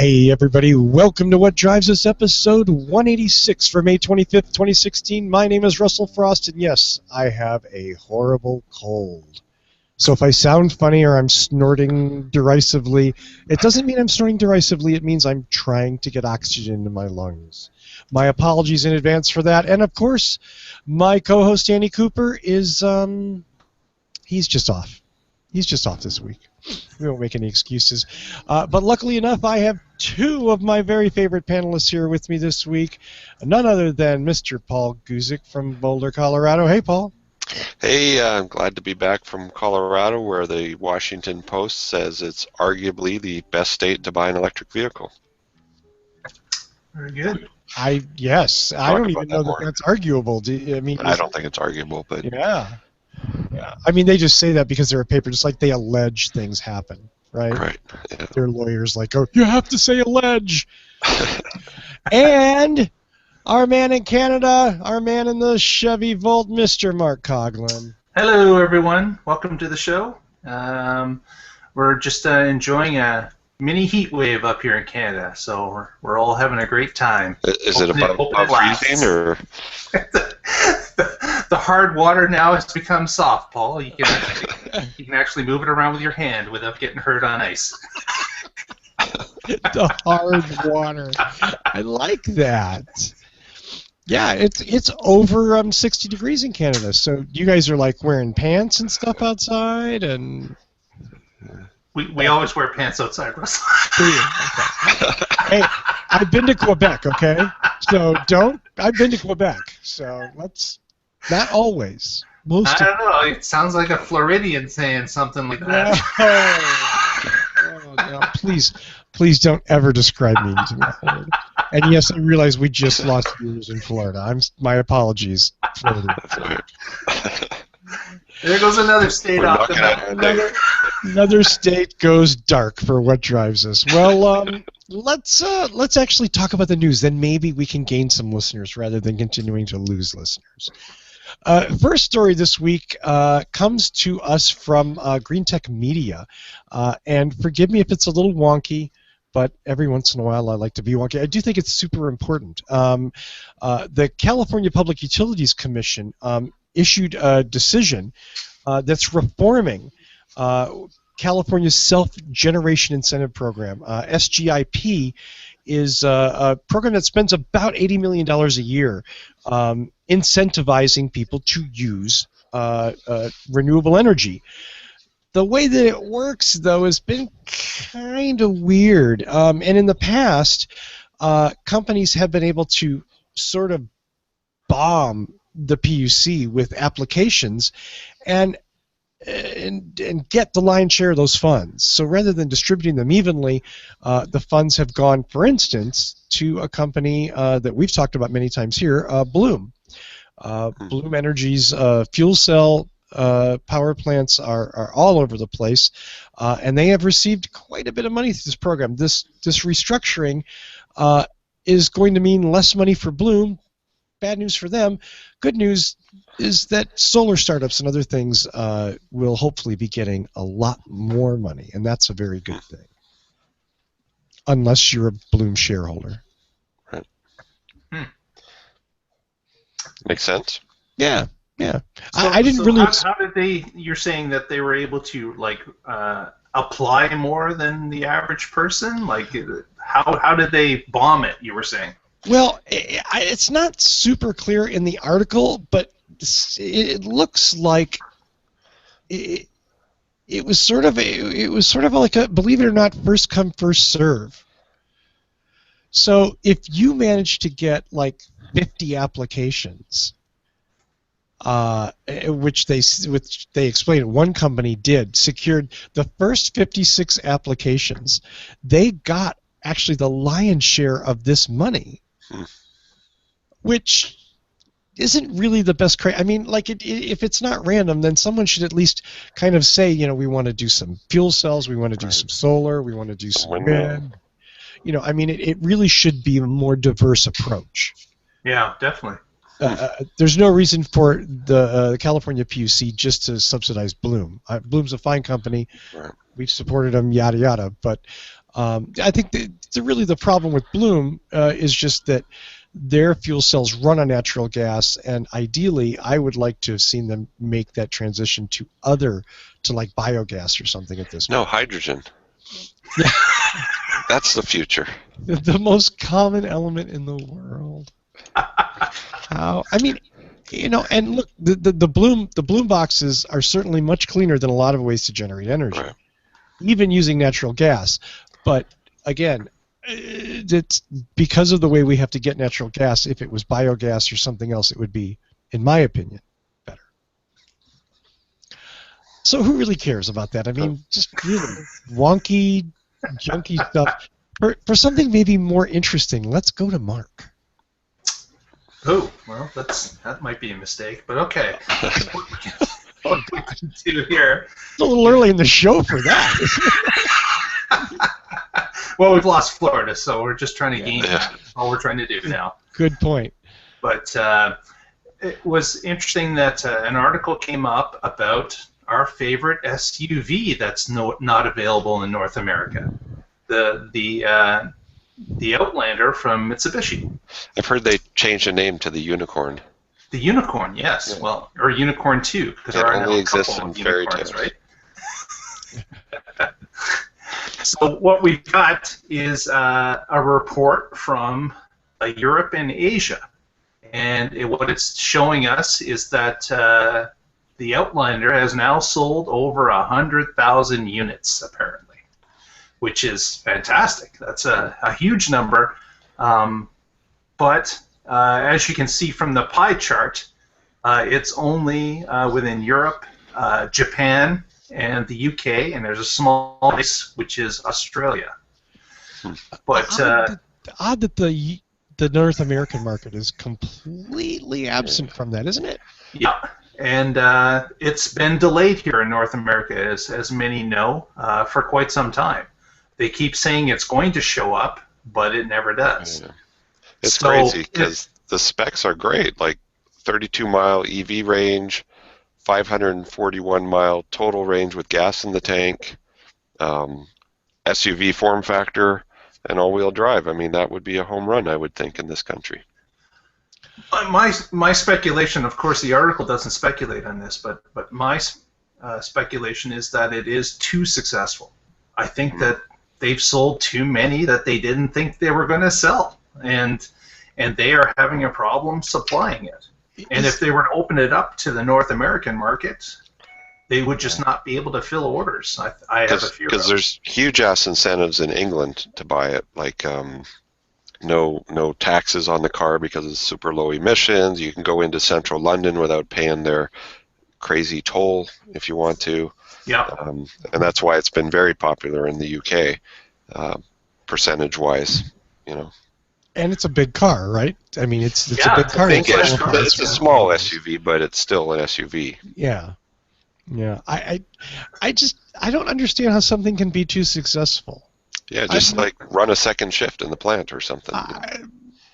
Hey everybody, welcome to What Drives Us, episode 186 for May 25th, 2016. My name is Russell Frost, and yes, I have a horrible cold. So if I sound funny or I'm snorting derisively, it doesn't mean I'm snorting derisively, it means I'm trying to get oxygen into my lungs. My apologies in advance for that, and of course, my co-host Andy Cooper is, he's just off. He's just off this week. We won't make any excuses. But luckily enough, I have two of my very favorite panelists here with me this week. None other than Mr. Paul Guzik from Boulder, Colorado. Hey, Paul. Hey, I'm glad to be back from Colorado, where the Washington Post says it's arguably the best state to buy an electric vehicle. Very good. Yes. I don't even know that that's arguable. I don't think it's arguable, but... Yeah. Yeah, I mean, they just say that because they're a paper, just like they allege things happen, right? Right. Yeah. Their lawyers like, oh, you have to say allege. And our man in Canada, our man in the Chevy Volt, Mr. Mark Coughlin. Hello, everyone. Welcome to the show. We're just enjoying a mini heat wave up here in Canada, so we're all having a great time. Is it above freezing, or...? The hard water now has become soft, Paul. You can actually move it around with your hand without getting hurt on ice. The hard water. I like that. Yeah, it's over 60 degrees in Canada. So you guys are like wearing pants and stuff outside, and we always wear pants outside, Russell. Hey, I've been to Quebec, okay? So I've been to Quebec, so let's. Not always. I don't know. It sounds like a Floridian saying something like that. No, please don't ever describe me to me. And yes, I realize we just lost viewers in Florida. My apologies, Florida. There goes another state off the map. Another state goes dark for What Drives Us. Well, let's actually talk about the news. Then maybe we can gain some listeners rather than continuing to lose listeners. First story this week comes to us from Green Tech Media, and forgive me if it's a little wonky, but every once in a while I like to be wonky. I do think it's super important. The California Public Utilities Commission issued a decision that's reforming California's Self-Generation Incentive Program. SGIP is a program that spends about $80 million a year incentivizing people to use renewable energy. The way that it works, though, has been kind of weird. And in the past, companies have been able to sort of bomb the PUC with applications and get the lion's share of those funds. So rather than distributing them evenly, the funds have gone, for instance, to a company that we've talked about many times here, Bloom. Bloom Energy's fuel cell power plants are all over the place, and they have received quite a bit of money through this program. This restructuring is going to mean less money for Bloom. Bad news for them. Good news is that solar startups and other things will hopefully be getting a lot more money, and that's a very good thing. Unless you're a Bloom shareholder. Right. Makes sense. Yeah. So, I didn't really. How did they? You're saying that they were able to apply more than the average person? Like, how did they bomb it? You were saying. Well, it's not super clear in the article, but it looks like it was sort of like a, believe it or not, first come first serve. So if you manage to get like 50 applications, which they explained, one company secured the first 56 applications, they got actually the lion's share of this money. Which isn't really the best. I mean, like, if it's not random, then someone should at least kind of say, we want to do some fuel cells, we want to do some solar, we want to do some wind. I mean, it really should be a more diverse approach. Yeah, definitely. There's no reason for the California PUC just to subsidize Bloom. Bloom's a fine company. Right. we've supported them, yada yada. But I think really the problem with Bloom is just that their fuel cells run on natural gas, and ideally, I would like to have seen them make that transition to like biogas or something at this point. No, hydrogen. Yeah. That's the future. The most common element in the world. How? I mean, and look, the Bloom boxes are certainly much cleaner than a lot of ways to generate energy, Right. even using natural gas. But again, it's because of the way we have to get natural gas. If it was biogas or something else, it would be, in my opinion, better. So who really cares about that? I mean, just really wonky, junky stuff. For something maybe more interesting, let's go to Mark. Oh, well, that might be a mistake, but okay. What we can do here. It's a little early in the show for that. Well, we've lost Florida, so we're just trying to gain. Yeah. That's all we're trying to do now. Good point. But it was interesting that an article came up about our favorite SUV that's not available in North America. The Outlander from Mitsubishi. I've heard they changed the name to the Unicorn. The Unicorn, yes. Yeah. Well, or Unicorn 2, because It there are now only a exists couple in of fairy unicorns, tales. right? So what we've got is a report from Europe and Asia, and what it's showing us is that the Outlander has now sold over 100,000 units, apparently, which is fantastic. That's a huge number, but as you can see from the pie chart, it's only within Europe, Japan, and the UK, and there's a small place which is Australia. But odd that the North American market is completely absent from that, isn't it? yeah, and it's been delayed here in North America, as many know, for quite some time. They keep saying it's going to show up, but it never does. Yeah. It's So crazy because the specs are great, like 32-mile EV range, 541-mile total range with gas in the tank, SUV form factor, and all-wheel drive. I mean, that would be a home run, I would think, in this country. My speculation, of course, the article doesn't speculate on this, but my speculation is that it is too successful. I think that they've sold too many that they didn't think they were going to sell, and they are having a problem supplying it. And if they were to open it up to the North American market, they would just not be able to fill orders. I have a fear. Because there's huge ass incentives in England to buy it, like no taxes on the car because it's super low emissions. You can go into central London without paying their crazy toll if you want to. Yeah. And that's why it's been very popular in the UK, percentage-wise, And it's a big car, right? I mean, it's Yeah, a big car. I think It's it's a small SUV, but it's still an SUV. Yeah, yeah. I don't understand how something can be too successful. Yeah, just like run a second shift in the plant or something.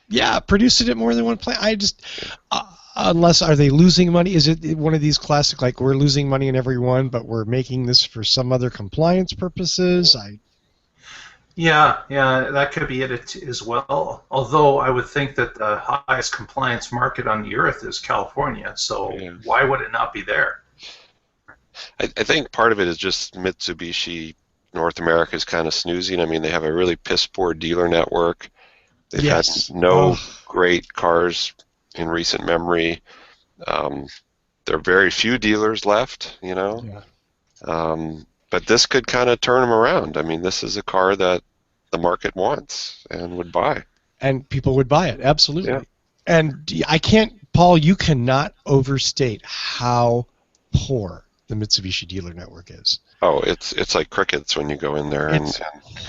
Yeah, produce it at more than one plant. Unless, are they losing money? Is it one of these classic, like, we're losing money in every one, but we're making this for some other compliance purposes? Yeah, that could be it as well. Although I would think that the highest compliance market on the earth is California, so why would it not be there? I think part of it is just Mitsubishi North America is kind of snoozing. I mean, they have a really piss-poor dealer network. They've had no great cars in recent memory. There are very few dealers left, Yeah. But this could kind of turn them around. I mean, this is a car that the market wants and would buy. And people would buy it, absolutely. Yeah. And Paul, you cannot overstate how poor the Mitsubishi dealer network is. Oh, it's like crickets when you go in there. It's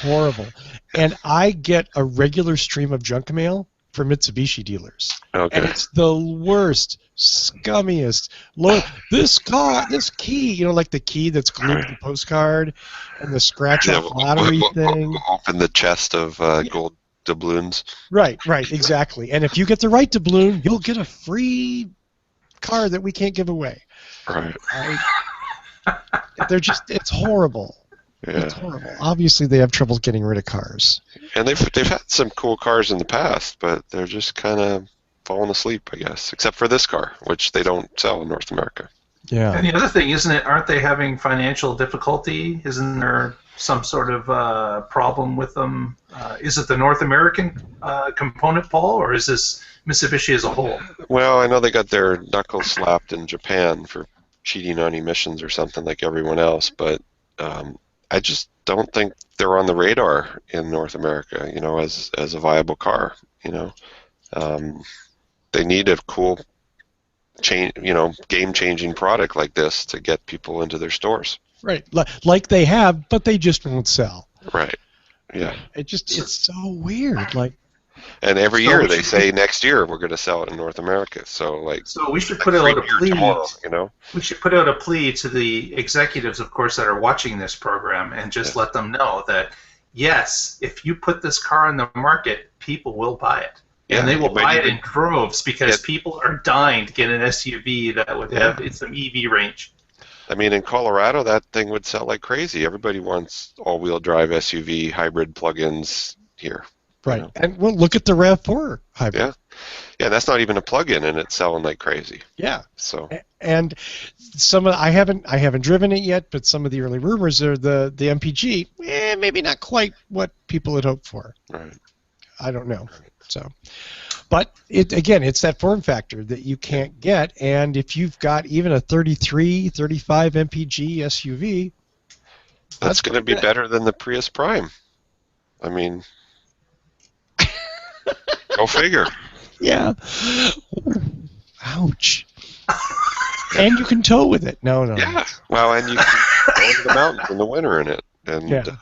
horrible. And I get a regular stream of junk mail for Mitsubishi dealers. Okay. And it's the worst, scummiest. This key, like the key that's glued to the postcard, and the scratch-off lottery thing. Open the chest of gold doubloons. Right, exactly. And if you get the right doubloon, you'll get a free car that we can't give away. Right. It's horrible. Yeah. It's horrible. Obviously, they have trouble getting rid of cars. And they've had some cool cars in the past, but they're just kind of falling asleep, I guess, except for this car, which they don't sell in North America. Yeah. And the other thing, isn't it? Aren't they having financial difficulty? Isn't there some sort of problem with them? Is it the North American component, Paul, or is this Mitsubishi as a whole? Well, I know they got their knuckles slapped in Japan for cheating on emissions or something like everyone else, but I just don't think they're on the radar in North America, as a viable car. They need a cool game-changing product like this to get people into their stores. Right, like they have, but they just won't sell. Right. Yeah. It's so weird. And every year they say next year we're going to sell it in North America. So we should put out a plea. Tomorrow, We should put out a plea to the executives, of course, that are watching this program, and just let them know that yes, if you put this car on the market, people will buy it. And they will buy it in droves because people are dying to get an SUV that would have some EV range. I mean, in Colorado, that thing would sell like crazy. Everybody wants all-wheel drive SUV hybrid plug-ins here. Right. And well, look at the RAV4 hybrid. Yeah, that's not even a plug-in, and it's selling like crazy. Yeah. So. And I haven't driven it yet, but some of the early rumors are the MPG, maybe not quite what people had hoped for. Right. I don't know. So, but it's that form factor that you can't get, and if you've got even a 33, 35 MPG SUV, that's going to be better than the Prius Prime. I mean, go figure. Yeah. Ouch. And you can tow with it. No. Yeah. Well, and you can go into the mountains in the winter in it, and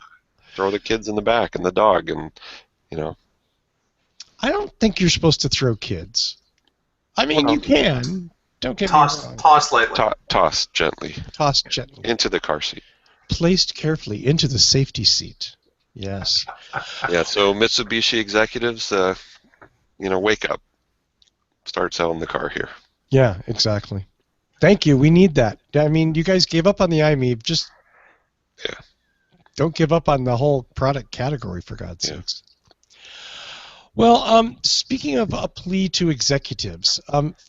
throw the kids in the back and the dog, and I don't think you're supposed to throw kids. I mean, you can. Don't get me wrong. Toss lightly. Toss gently. Toss gently. Into the car seat. Placed carefully into the safety seat. Yes. Yeah. So Mitsubishi executives, wake up. Start selling the car here. Yeah. Exactly. Thank you. We need that. I mean, you guys gave up on the iMe. Just don't give up on the whole product category, for God's sakes. Well, speaking of a plea to executives,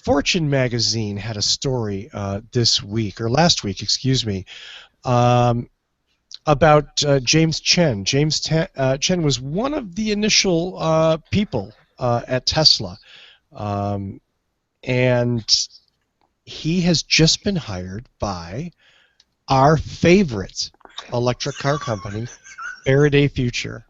Fortune magazine had a story last week, excuse me, about James Chen. James Chen was one of the initial people at Tesla, and he has just been hired by our favorite electric car company, Faraday Future.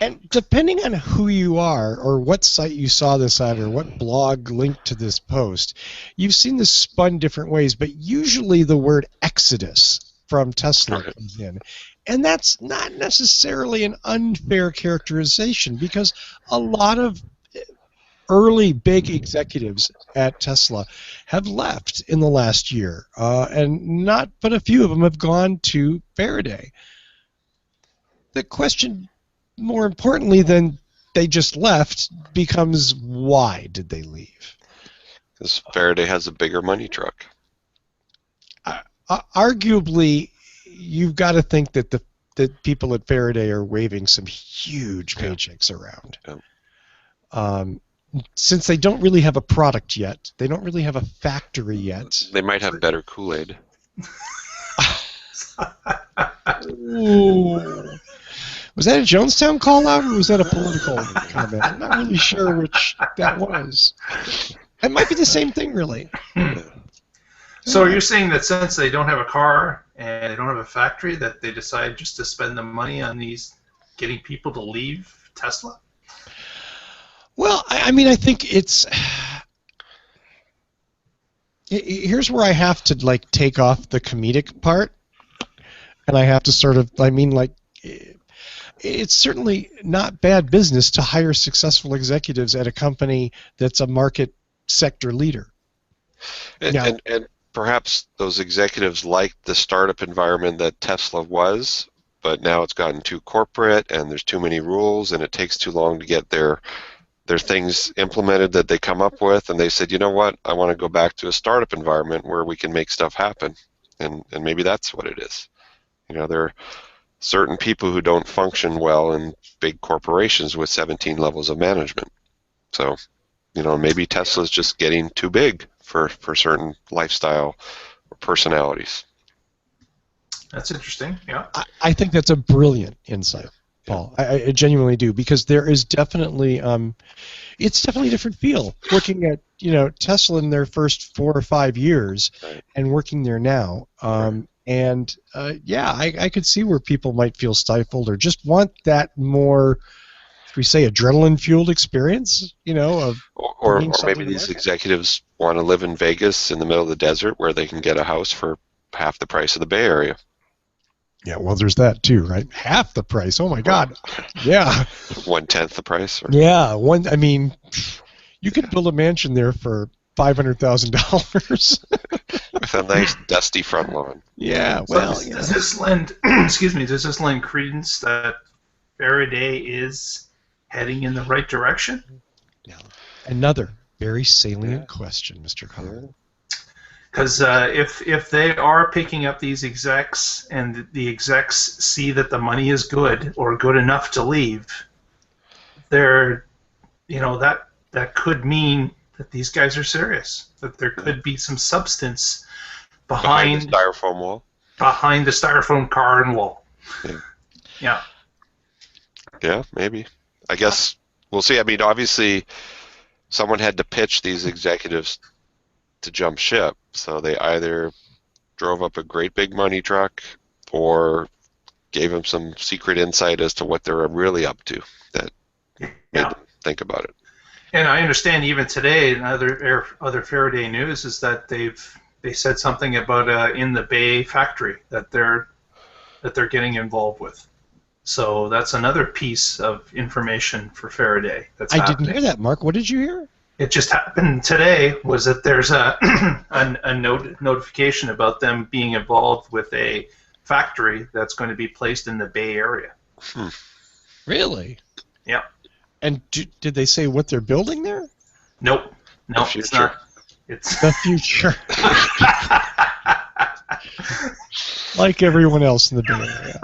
And depending on who you are or what site you saw this at or what blog linked to this post, you've seen this spun different ways, but usually the word exodus from Tesla comes in. And that's not necessarily an unfair characterization because a lot of early big executives at Tesla have left in the last year, and not but a few of them have gone to Faraday. The question, more importantly than they just left, becomes why did they leave? Because Faraday has a bigger money truck. Arguably, you've got to think that the people at Faraday are waving some huge paychecks around. Since they don't really have a product yet, they don't really have a factory yet. They might have better Kool-Aid. Ooh. Was that a Jonestown call-out, or was that a political comment? I'm not really sure which that was. It might be the same thing, really. So are you saying that since they don't have a car and they don't have a factory, that they decide just to spend the money on getting people to leave Tesla? Well, I mean, I think it's... Here's where I have to, take off the comedic part, and I have to sort of, it's certainly not bad business to hire successful executives at a company that's a market sector leader. And perhaps those executives liked the startup environment that Tesla was, but now it's gotten too corporate and there's too many rules and it takes too long to get their things implemented that they come up with, and they said, you know what, I want to go back to a startup environment where we can make stuff happen, and maybe that's what it is. There are certain people who don't function well in big corporations with 17 levels of management. So, maybe Tesla's just getting too big for certain lifestyle or personalities. That's interesting. Yeah. I think that's a brilliant insight, Paul. I genuinely do, because there is definitely it's definitely a different feel working at Tesla in their first 4 or 5 years, right, and working there now. Right. And I could see where people might feel stifled or just want that more, should we say, adrenaline-fueled experience, of or maybe these executives want to live in Vegas in the middle of the desert where they can get a house for half the price of the Bay Area. Yeah, well, there's that too, right? Half the price. Oh my God. Yeah. 1/10 the price. Or... Yeah. You could build a mansion there for $500,000 with a nice dusty front lawn. Yeah. Well, so does this lend? Excuse me. Does this lend credence that Faraday is heading in the right direction? Yeah. Another very salient question, Mr. Conner. Because if they are picking up these execs and the execs see that the money is good or good enough to leave, that could mean that these guys are serious. That there could be some substance behind the styrofoam wall, behind the styrofoam car and wall. Yeah. Yeah, maybe. I guess we'll see. I mean, obviously, someone had to pitch these executives to jump ship, so they either drove up a great big money truck or gave them some secret insight as to what they're really up to that made them think about it. And I understand even today in other Faraday news is that they said something about in the Bay factory that they're getting involved with. So that's another piece of information for Faraday that's happening. I didn't hear that, Mark. What did you hear? It just happened today. Was that there's a notification about them being involved with a factory that's going to be placed in the Bay Area. Really? Yeah. And did they say what they're building there? Nope. No, it's not. It's the future. Like everyone else in the Bay Area.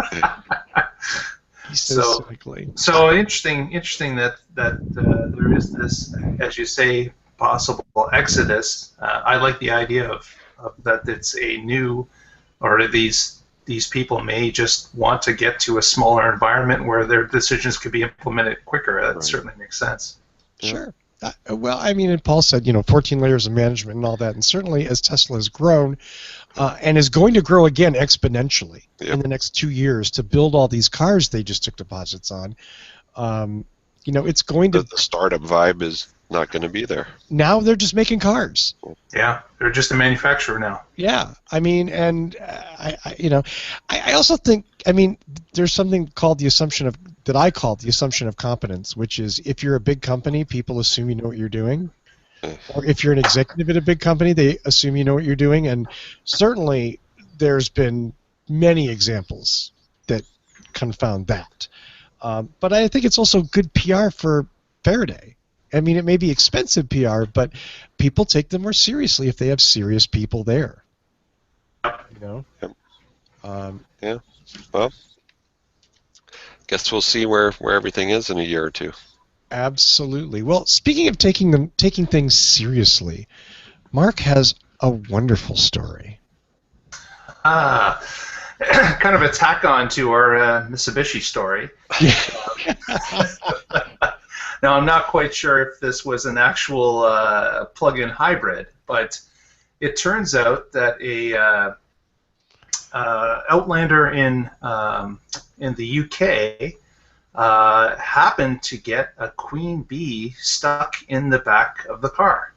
So interesting that there is this, as you say, possible exodus. I like the idea of that it's a new, or these people may just want to get to a smaller environment where their decisions could be implemented quicker. That certainly makes sense. Sure. Well, I mean, and Paul said, 14 layers of management and all that, and certainly as Tesla has grown, and is going to grow again exponentially in the next 2 years to build all these cars they just took deposits on, it's going to... The startup vibe is not going to be there. Now they're just making cars. Yeah, they're just a manufacturer now. Yeah, I mean, and I also think, there's something called that I call the assumption of competence, which is if you're a big company, people assume you know what you're doing. Or if you're an executive at a big company, they assume you know what you're doing. And certainly there's been many examples that confound that. But I think it's also good PR for Faraday. I mean, it may be expensive PR, but people take them more seriously if they have serious people there. Yeah. Well, guess we'll see where everything is in a year or two. Absolutely. Well, speaking of taking things seriously, Mark has a wonderful story. Kind of a tack on to our Mitsubishi story. Now, I'm not quite sure if this was an actual plug-in hybrid, but it turns out that a Outlander in the UK happened to get a queen bee stuck in the back of the car.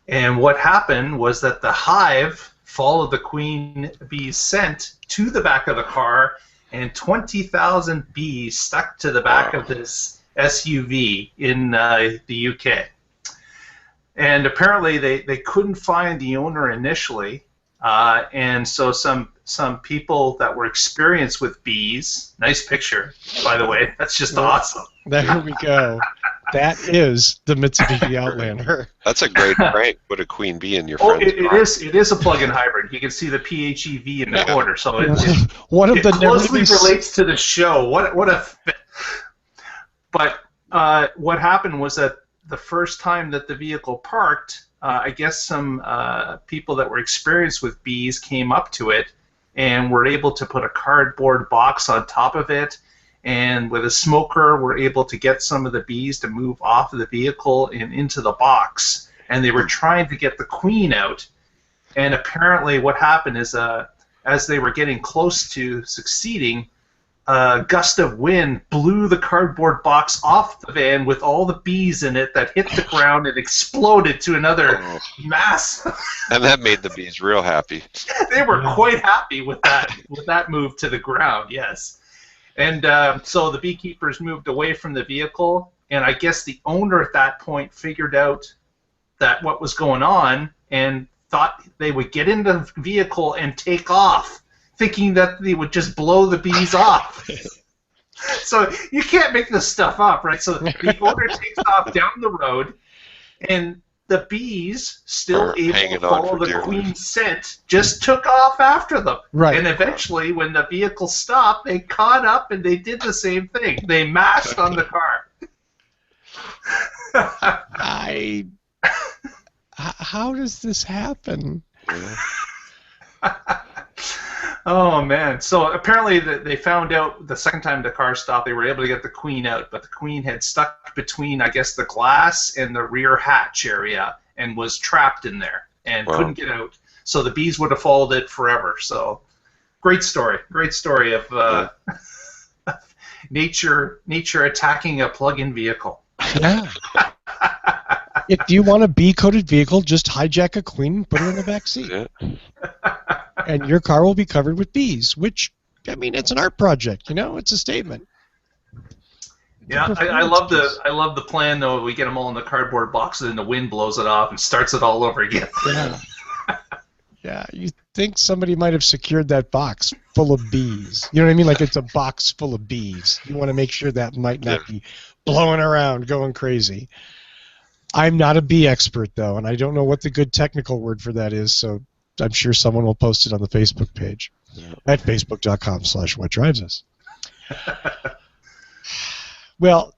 And what happened was that the hive followed the queen bee's scent to the back of the car, and 20,000 bees stuck to the back of this SUV in the UK. And apparently they couldn't find the owner initially, and so some people that were experienced with bees, nice picture, by the way, that's just awesome. There we go. That is the Mitsubishi Outlander. That's a great prank. Put a Queen Bee in your friend's car. It is a plug-in hybrid. You can see the PHEV in the corner, so it closely relates to the show. But what happened was that the first time that the vehicle parked, I guess some people that were experienced with bees came up to it and were able to put a cardboard box on top of it, and with a smoker were able to get some of the bees to move off of the vehicle and into the box. And they were trying to get the queen out. And apparently what happened is as they were getting close to succeeding, a gust of wind blew the cardboard box off the van with all the bees in it that hit the ground and exploded to another mass. And that made the bees real happy. They were quite happy with that move to the ground, yes. And so the beekeepers moved away from the vehicle, and I guess the owner at that point figured out that what was going on and thought they would get into the vehicle and take off, thinking that they would just blow the bees off. So you can't make this stuff up, right? So the owner takes off down the road, and the bees, still able to follow the queen's scent, just took off after them. Right. And eventually, when the vehicle stopped, they caught up and they did the same thing. They mashed on the car. How does this happen? Oh, man. So apparently they found out the second time the car stopped, they were able to get the queen out, but the queen had stuck between, I guess, the glass and the rear hatch area and was trapped in there and couldn't get out. So the bees would have followed it forever. So great story. Great story of nature attacking a plug-in vehicle. Yeah. If you want a bee-coated vehicle, just hijack a queen and put her in the back seat. Yeah. And your car will be covered with bees, which, I mean, it's an art project, you know? It's a statement. Yeah, I love the plan, though. We get them all in the cardboard box, and then the wind blows it off and starts it all over again. Yeah. Yeah, you think somebody might have secured that box full of bees. You know what I mean? Like it's a box full of bees. You want to make sure that might not be blowing around, going crazy. I'm not a bee expert, though, and I don't know what the good technical word for that is, so I'm sure someone will post it on the Facebook page at facebook.com/whatdrivesus. Well,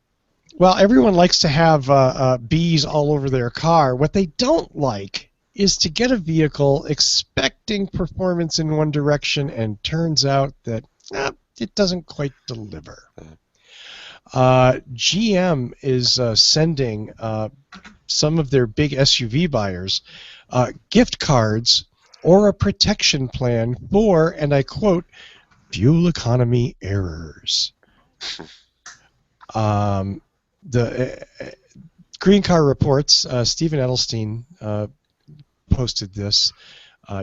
everyone likes to have bees all over their car. What they don't like is to get a vehicle expecting performance in one direction and turns out that it doesn't quite deliver. GM is sending some of their big SUV buyers gift cards or a protection plan for, and I quote, fuel economy errors. The Green Car Reports, Stephen Edelstein posted this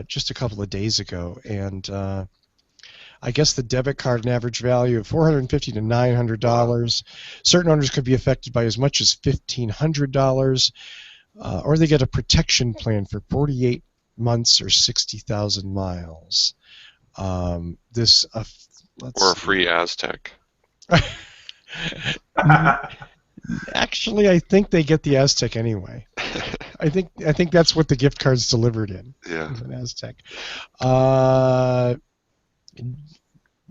just a couple of days ago, and I guess the debit card an average value of $450 to $900. Certain owners could be affected by as much as $1,500, or they get a protection plan for 48 months or 60,000 miles. Or a free Aztec. Actually, I think they get the Aztec anyway. I think that's what the gift card's delivered in. Yeah. An Aztec.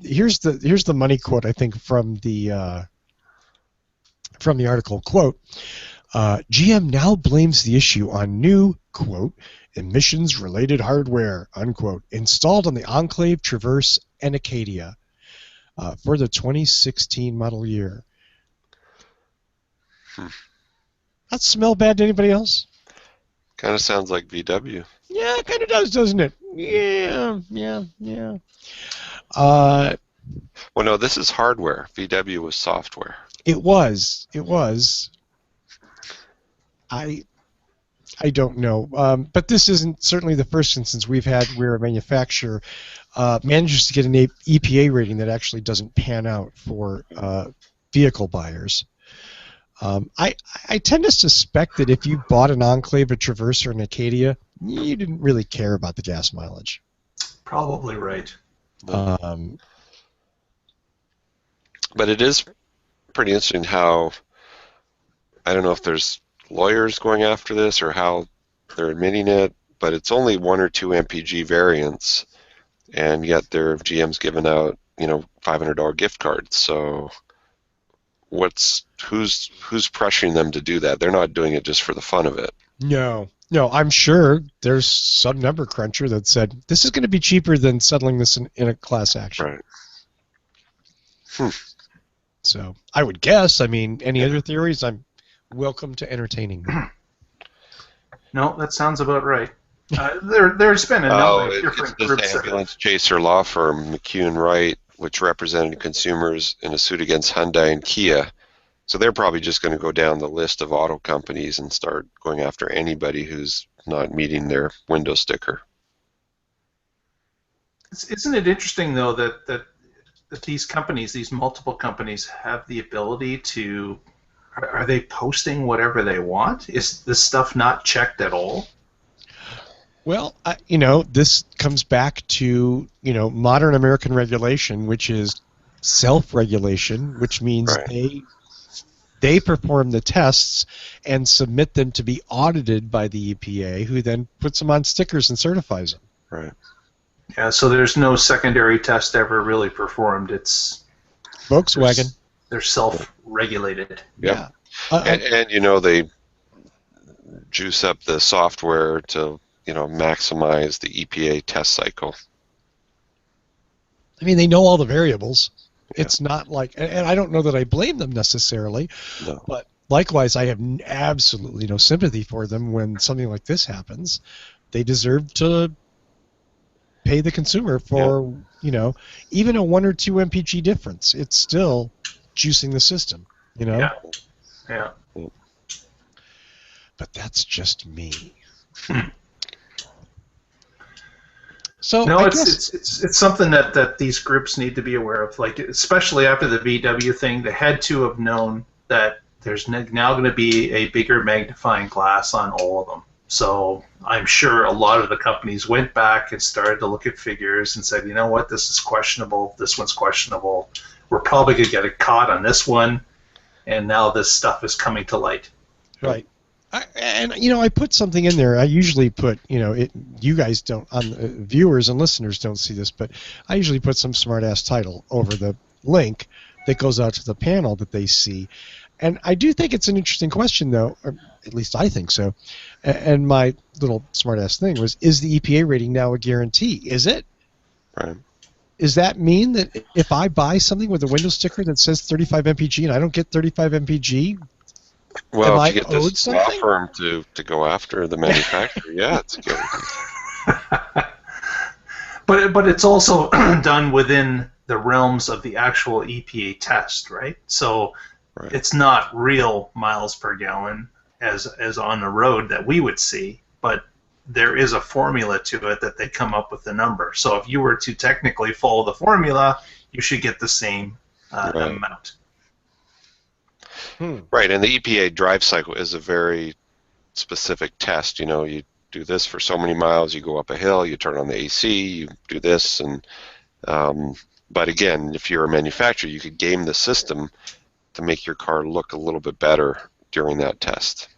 Here's the money quote, I think, from the article. Quote, GM now blames the issue on new, quote, emissions-related hardware, unquote, installed on the Enclave, Traverse, and Acadia for the 2016 model year. That smell bad to anybody else? Kind of sounds like VW. Yeah, it kind of does, doesn't it? Yeah. Well, no, this is hardware. VW was software. It was. I don't know, but this isn't certainly the first instance we've had where a manufacturer manages to get an EPA rating that actually doesn't pan out for vehicle buyers. I tend to suspect that if you bought an Enclave, a Traverse, or an Acadia, you didn't really care about the gas mileage. Probably right. But it is pretty interesting how I don't know if there's lawyers going after this or how they're admitting it, but it's only 1 or 2 MPG variants, and yet their GM's giving out, $500 gift cards. So who's pressuring them to do that? They're not doing it just for the fun of it. No, I'm sure there's some number cruncher that said this is going to be cheaper than settling this in a class action. Right. So I would guess. I mean, any other theories? I'm welcome to entertaining them. No, that sounds about right. There's been a number of different it's groups. This ambulance chaser law firm, McHugh & Wright, which represented consumers in a suit against Hyundai and Kia. So they're probably just going to go down the list of auto companies and start going after anybody who's not meeting their window sticker. Isn't it interesting, though, that these companies, these multiple companies, have the ability to... Are they posting whatever they want? Is this stuff not checked at all? Well, this comes back to, modern American regulation, which is self-regulation, which means they perform the tests and submit them to be audited by the EPA, who then puts them on stickers and certifies them. Right. Yeah, so there's no secondary test ever really performed. It's Volkswagen. They're self-regulated. Yeah. And they juice up the software to, maximize the EPA test cycle. I mean, they know all the variables. Yeah. It's not like, and I don't know that I blame them necessarily, but likewise, I have absolutely no sympathy for them when something like this happens. They deserve to pay the consumer for, even a 1 or 2 MPG difference. It's still juicing the system, Yeah. But that's just me. So no, it's something that these groups need to be aware of. Like, especially after the VW thing, they had to have known that there's now going to be a bigger magnifying glass on all of them. So I'm sure a lot of the companies went back and started to look at figures and said, you know what, this is questionable. This one's questionable. We're probably going to get caught on this one, and now this stuff is coming to light. Right. I put something in there. I usually put, you guys don't, viewers and listeners don't see this, but I usually put some smart-ass title over the link that goes out to the panel that they see. And I do think it's an interesting question, though, or at least I think so. And my little smart-ass thing was, is the EPA rating now a guarantee? Is it? Right. Does that mean that if I buy something with a window sticker that says 35 MPG and I don't get 35 MPG, well, if you get this law firm to go after the manufacturer, yeah, it's a guarantee. But it's also done within the realms of the actual EPA test, right? So it's not real miles per gallon as on the road that we would see, but there is a formula to it that they come up with the number. So if you were to technically follow the formula, you should get the same amount. Right, and the EPA drive cycle is a very specific test. You do this for so many miles, you go up a hill, you turn on the AC, you do this, and but again, if you're a manufacturer, you could game the system to make your car look a little bit better during that test.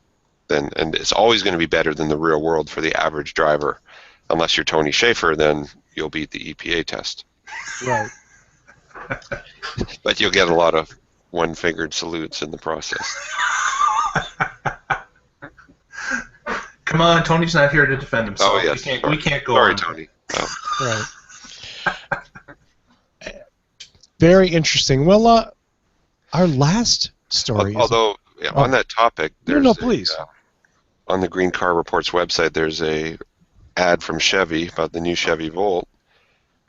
And it's always going to be better than the real world for the average driver. Unless you're Tony Schaefer, then you'll beat the EPA test. Right. But you'll get a lot of one-fingered salutes in the process. Come on, Tony's not here to defend himself. Oh, yes. We can't go Sorry, on. Tony. Oh. Right. Very interesting. Well, our last story. Although, on that topic, there's please. On the Green Car Report's website, there's a ad from Chevy about the new Chevy Volt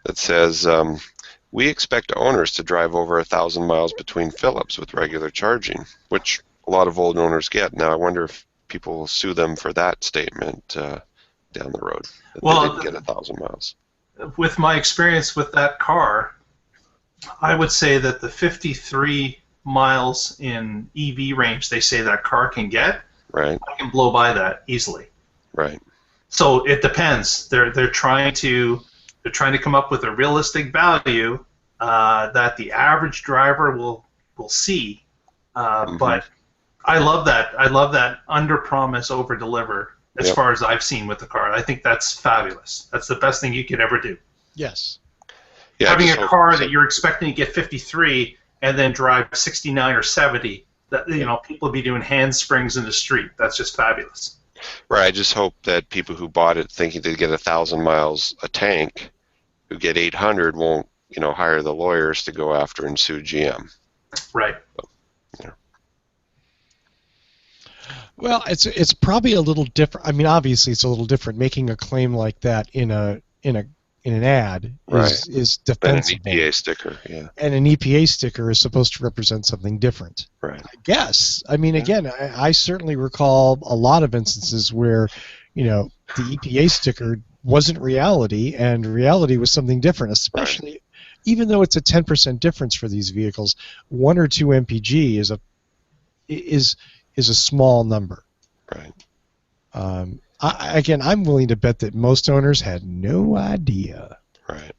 that says, we expect owners to drive over 1,000 miles between fill-ups with regular charging, which a lot of old owners get. Now, I wonder if people will sue them for that statement down the road, that they didn't get 1,000 miles. With my experience with that car, I would say that the 53 miles in EV range they say that car can get, I can blow by that easily. Right. So it depends. They're trying to come up with a realistic value that the average driver will see, but I love that. I love that under promise, over deliver. As Yep. far as I've seen with the car, I think that's fabulous. That's the best thing you could ever do. Yes. Yeah, Having just a hope car so. that you're expecting to get 53 and then drive 69 or 70, that people will be doing handsprings in the street. That's just fabulous. Right. I just hope that people who bought it thinking they get 1,000 miles a tank, who get 800, won't hire the lawyers to go after and sue GM. Right. Well, it's probably a little different. I mean, obviously, it's a little different. Making a claim like that in an ad is defensible. And an EPA sticker, yeah. And an EPA sticker is supposed to represent something different. Right. I guess. I mean, again, I certainly recall a lot of instances where, the EPA sticker wasn't reality, and reality was something different. Especially, even though it's a 10% difference for these vehicles, 1 or 2 mpg is a small number. Right. I'm willing to bet that most owners had no idea. Right.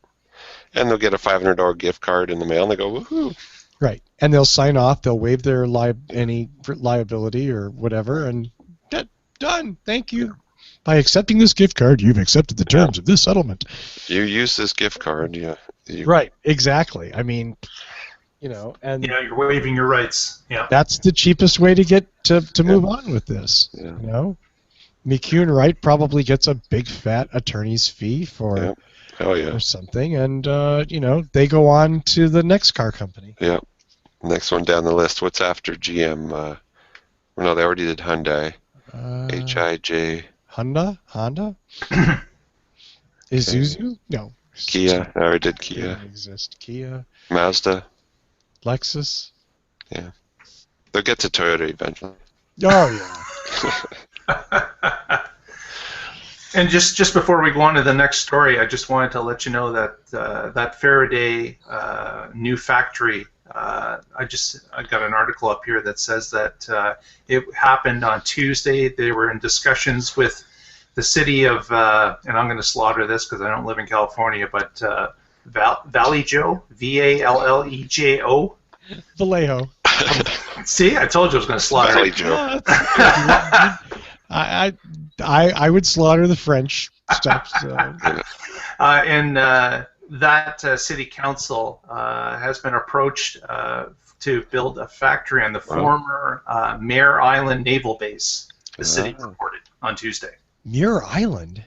And they'll get a $500 gift card in the mail, and they go, woohoo. Right. And they'll sign off. They'll waive their any liability or whatever, and done. Thank you. By accepting this gift card, you've accepted the terms of this settlement. You use this gift card, Right. Exactly. I mean, and you're waiving your rights. Yeah. that's the cheapest way to get to move on with this. Yeah. McCune Wright probably gets a big fat attorney's fee for or something, and they go on to the next car company. Yeah. Next one down the list. What's after GM? No, they already did Hyundai. HIJ. Honda. Isuzu? No. Kia. I already did Kia. Doesn't exist. Kia. Mazda. Lexus. Yeah. They'll get to Toyota eventually. Oh yeah. And just before we go on to the next story, I just wanted to let you know that that Faraday new factory. I got an article up here that says that it happened on Tuesday. They were in discussions with the city of, and I'm going to slaughter this because I don't live in California, but Vallejo, Vallejo. Vallejo. See, I told you I was going to slaughter it. Vallejo. I would slaughter the French stuff. So. And that city council has been approached to build a factory on the former Mare Island Naval Base. The city reported on Tuesday. Muir Island?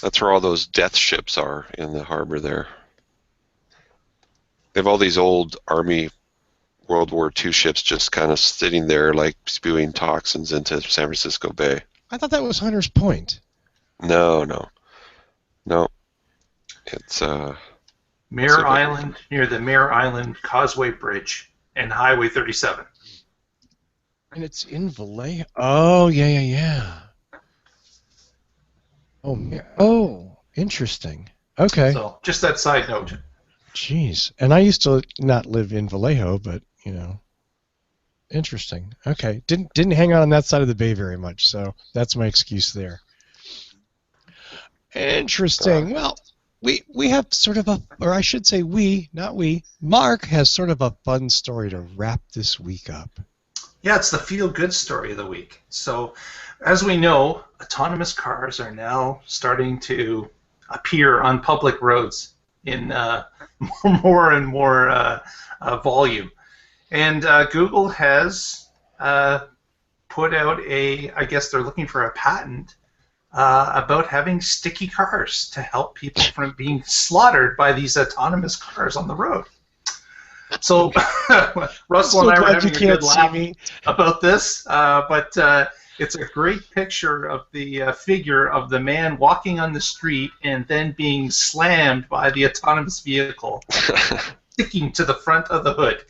That's where all those death ships are in the harbor there. They have all these old Army World War II ships just kind of sitting there like spewing toxins into San Francisco Bay. I thought that was Hunter's Point. No. It's Mare Island, near the Mare Island Causeway Bridge and Highway 37. And it's in Vallejo. Oh, yeah. Oh, interesting. Okay. So, just that side note. Jeez. And I used to not live in Vallejo, but, interesting. Okay. Didn't hang out on that side of the bay very much, so that's my excuse there. Interesting. Well, we have sort of or I should say not we, Mark has sort of a fun story to wrap this week up. Yeah, it's the feel-good story of the week. So, as we know, autonomous cars are now starting to appear on public roads in more and more volume. And Google has put out I guess they're looking for a patent about having sticky cars to help people from being slaughtered by these autonomous cars on the road. So Russell and I were having a good laugh about this, but it's a great picture of the figure of the man walking on the street and then being slammed by the autonomous vehicle, sticking to the front of the hood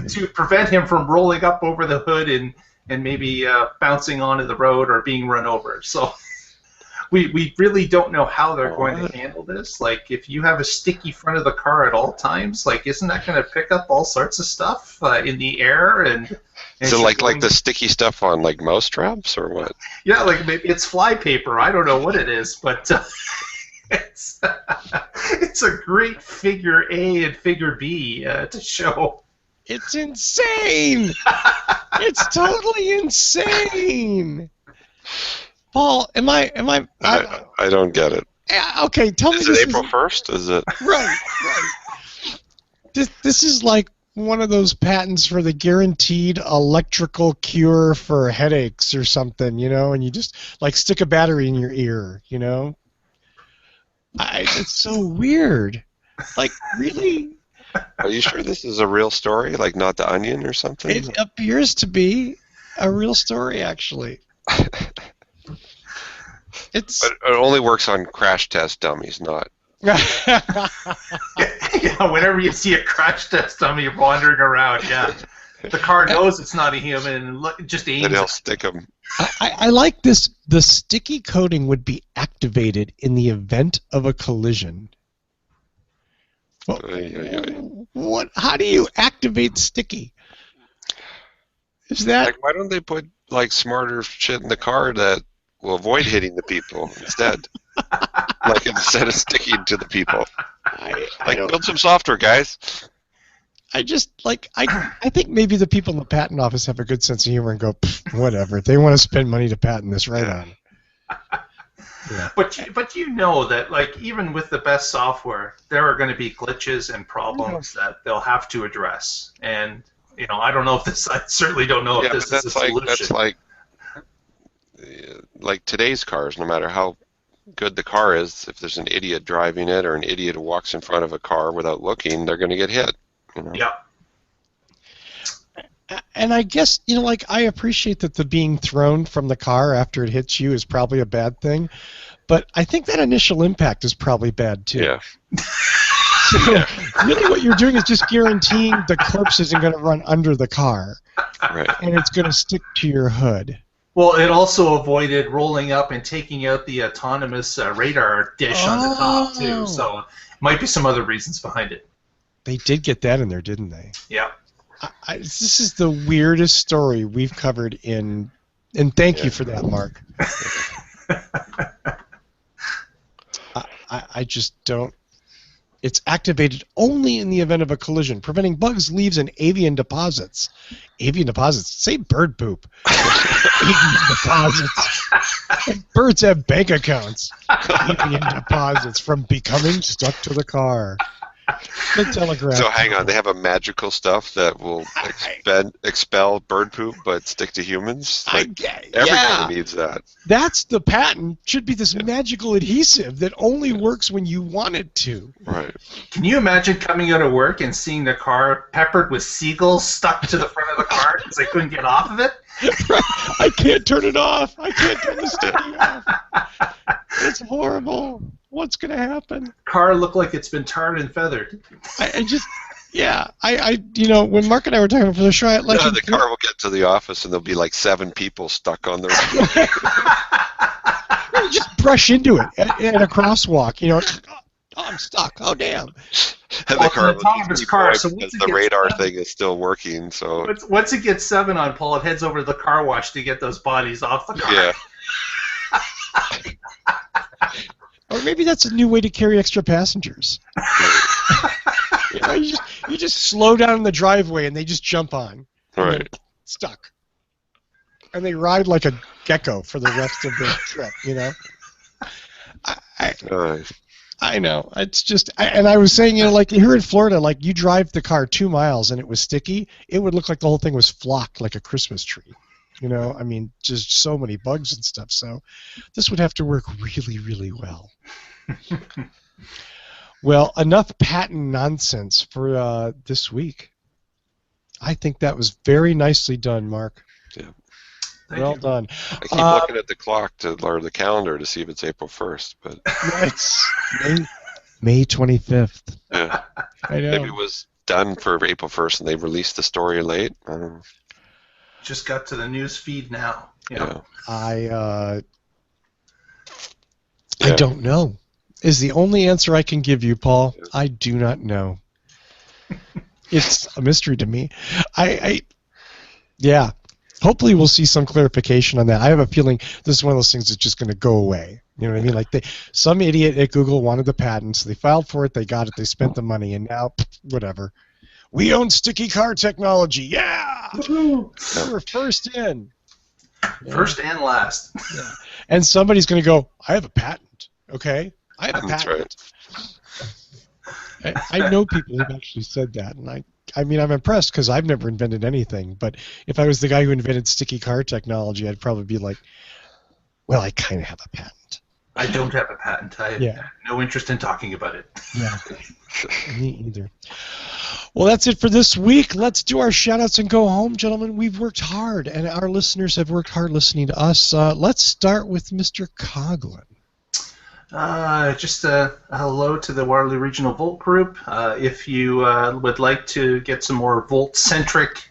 to prevent him from rolling up over the hood and maybe bouncing onto the road or being run over. So we really don't know how they're going to handle this. Like, if you have a sticky front of the car at all times, like, isn't that going to pick up all sorts of stuff in the air? And so like the sticky stuff on like mouse traps or what? Yeah, like maybe it's fly paper. I don't know what it is, but it's a great figure A and figure B to show. It's insane. It's totally insane. Paul, I don't get it. Okay, tell me Is this it April 1st? Is it? Right. This is like one of those patents for the guaranteed electrical cure for headaches or something, and you just like stick a battery in your ear, It's so weird. Like, really? Are you sure this is a real story, like not The Onion or something? It appears to be a real story, actually. But it only works on crash test dummies, not. Yeah, whenever you see a crash test dummy wandering around, the car knows it's not a human and just aims. And they'll stick them. I like this. The sticky coating would be activated in the event of a collision. What? How do you activate sticky? Is that like, why don't they put like smarter shit in the car that will avoid hitting the people instead? Like instead of sticking to the people. Build some software, guys. I think maybe the people in the patent office have a good sense of humor and go, whatever. They want to spend money to patent this, right on. Yeah. But you know that, like, even with the best software, there are going to be glitches and problems that they'll have to address. And I don't know if this. I certainly don't know if this is a solution. That's like today's cars. No matter how good the car is, if there's an idiot driving it or an idiot who walks in front of a car without looking, they're going to get hit. Yeah. And I guess, I appreciate that the being thrown from the car after it hits you is probably a bad thing, but I think that initial impact is probably bad too. Yeah. So really what you're doing is just guaranteeing the corpse isn't going to run under the car. Right. And it's going to stick to your hood. Well, it also avoided rolling up and taking out the autonomous radar dish on the top too, so might be some other reasons behind it. They did get that in there, didn't they? Yeah. This is the weirdest story we've covered and thank you for that, Mark. I just don't. It's activated only in the event of a collision, preventing bugs, leaves, and avian deposits. Avian deposits? Say bird poop. Avian deposits. Birds have bank accounts. Avian deposits from becoming stuck to the car. The telegraph. So hang on, they have a magical stuff that will expel bird poop but stick to humans? Everybody needs that. That's the patent. Should be this magical adhesive that only works when you want it to. Right. Can you imagine coming out of work and seeing the car peppered with seagulls stuck to the front of the car because they couldn't get off of it? Right. I can't turn it off. I can't turn the sticky off. It's horrible. What's going to happen? Car looked like it's been tarred and feathered. When Mark and I were talking for the show, the car will get to the office and there'll be like 7 people stuck on the road. Just brush into it at a crosswalk. I'm stuck. Oh, damn. And the car so the radar thing is still working. So once it gets 7 on, Paul, it heads over to the car wash to get those bodies off the car. Yeah. Or maybe that's a new way to carry extra passengers. You just slow down in the driveway and they just jump on. Right. Stuck. And they ride like a gecko for the rest of the trip, I know. It's just, and I was saying, like here in Florida, like you drive the car 2 miles and it was sticky, it would look like the whole thing was flocked like a Christmas tree. Just so many bugs and stuff. So this would have to work really, really well. Well, enough patent nonsense for this week. I think that was very nicely done, Mark. Yeah. Well done. I keep looking at the clock or the calendar to see if it's April 1st, but it's May 25th. Yeah. I know. Maybe it was done for April 1st and they released the story late. I don't know. Just got to the news feed now. Yeah. I don't know. Is the only answer I can give you, Paul. Yeah. I do not know. It's a mystery to me. Yeah. Hopefully we'll see some clarification on that. I have a feeling this is one of those things that's just going to go away. You know what I mean? Like some idiot at Google wanted the patent, so they filed for it, they got it, they spent the money, and now whatever. We own sticky car technology. Yeah! Woo-hoo. We're first in. First and last. Yeah. And somebody's going to go, I have a patent. Okay? I have a That's patent. right. I know people who've actually said that, and I mean, I'm impressed because I've never invented anything. But if I was the guy who invented sticky car technology, I'd probably be like, well, I kind of have a patent. I don't have a patent. I have no interest in talking about it. Yeah. Me either. Well, that's it for this week. Let's do our shout-outs and go home, gentlemen. We've worked hard, and our listeners have worked hard listening to us. Let's start with Mr. Coughlin. Just a hello to the Waterloo Regional Volt Group. If you would like to get some more Volt-centric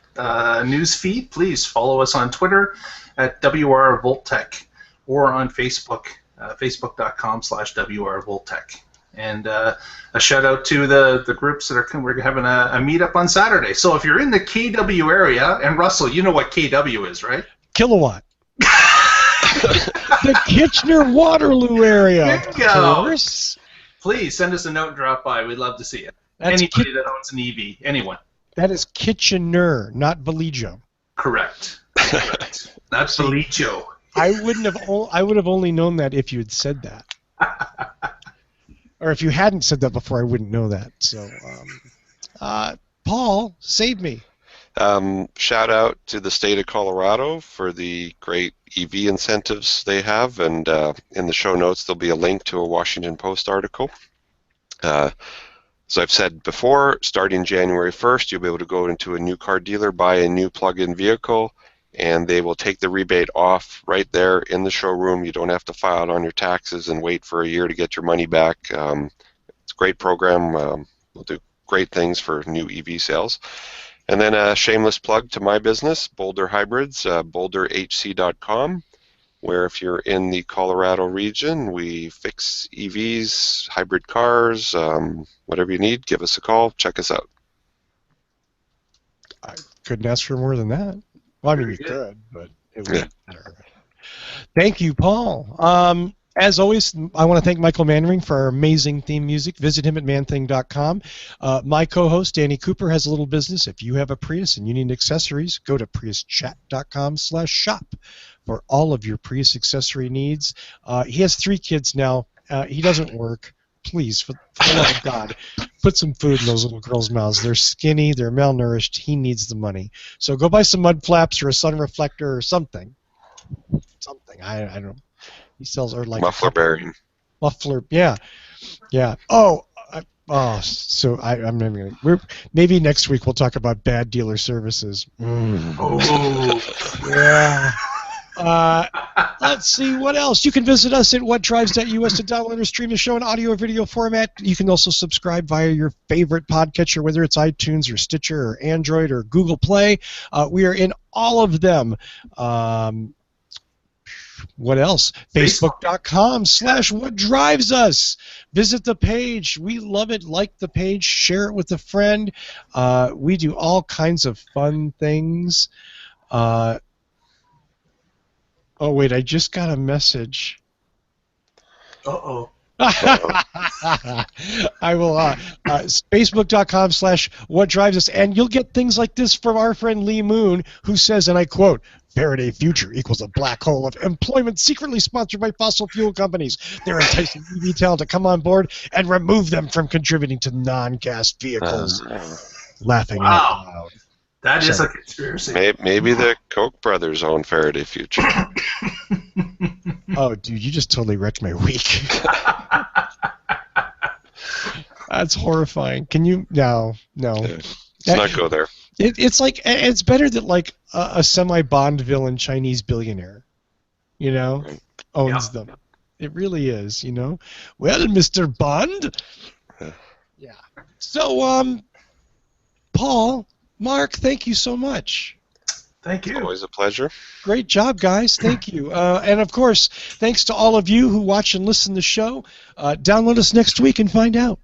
news feed, please follow us on Twitter at WR Volttech or on Facebook, facebook.com/WR Volttech. And a shout out to the groups that we're having a meetup on Saturday. So if you're in the KW area, and Russell, you know what KW is, right? Kilowatt. The Kitchener-Waterloo area. There you go. Of course. Please send us a note and drop by. We'd love to see you. That's Anybody that owns an EV. Anyone. That is Kitchener, not Vallejo. Correct. Not Vallejo. I would have only known that if you had said that. Or if you hadn't said that before, I wouldn't know that. So, Paul, save me. Shout out to the state of Colorado for the great EV incentives they have, and in the show notes there'll be a link to a Washington Post article. As I've said before, starting January 1st, you'll be able to go into a new car dealer, buy a new plug-in vehicle, and they will take the rebate off right there in the showroom. You don't have to file it on your taxes and wait for a year to get your money back. It's a great program. We'll do great things for new EV sales. And then a shameless plug to my business, Boulder Hybrids, boulderhc.com, where if you're in the Colorado region, we fix EVs, hybrid cars, whatever you need, give us a call, check us out. I couldn't ask for more than that. Well, I mean, you could, but it would matter. Thank you, Paul. As always, I want to thank Michael Mannering for our amazing theme music. Visit him at manthing.com. My co-host, Danny Cooper, has a little business. If you have a Prius and you need accessories, go to priuschat.com/shop for all of your Prius accessory needs. He has 3 kids now. He doesn't work. Please, for the love of God, put some food in those little girls' mouths. They're skinny. They're malnourished. He needs the money. So go buy some mud flaps or a sun reflector or something. I don't know. He sells like muffler bearing. Muffler, yeah. Oh, so I'm never gonna. Maybe next week we'll talk about bad dealer services. Oh, yeah. Let's see what else. You can visit us at whatdrives.us to download or stream the show in audio or video format. You can also subscribe via your favorite podcatcher, whether it's iTunes or Stitcher or Android or Google Play. We are in all of them. What else? Facebook.com/whatdrivesus. Visit the page. We love it. Like the page. Share it with a friend. We do all kinds of fun things. Oh, wait. I just got a message. Uh-oh. I will facebook.com/whatdrivesus, and you'll get things like this from our friend Lee Moon, who says, and I quote, Faraday Future equals a black hole of employment secretly sponsored by fossil fuel companies. They're enticing EV talent to come on board and remove them from contributing to non-gas vehicles. Laughing out loud. That is a conspiracy. Maybe the Koch brothers own Faraday Future. Oh, dude, you just totally wrecked my week. That's horrifying. Can you? No. Let's not go there. It's like, it's better that like a semi-Bond villain Chinese billionaire, owns them. It really is, Well, Mr. Bond. Yeah. So, Paul, Mark, thank you so much. Thank you. Always a pleasure. Great job, guys. Thank you. And, of course, thanks to all of you who watch and listen to the show. Download us next week and find out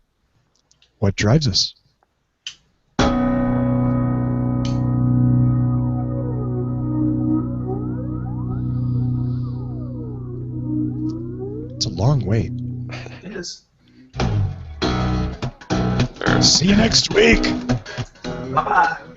what drives us. It's a long wait. It is. See you next week. Bye-bye.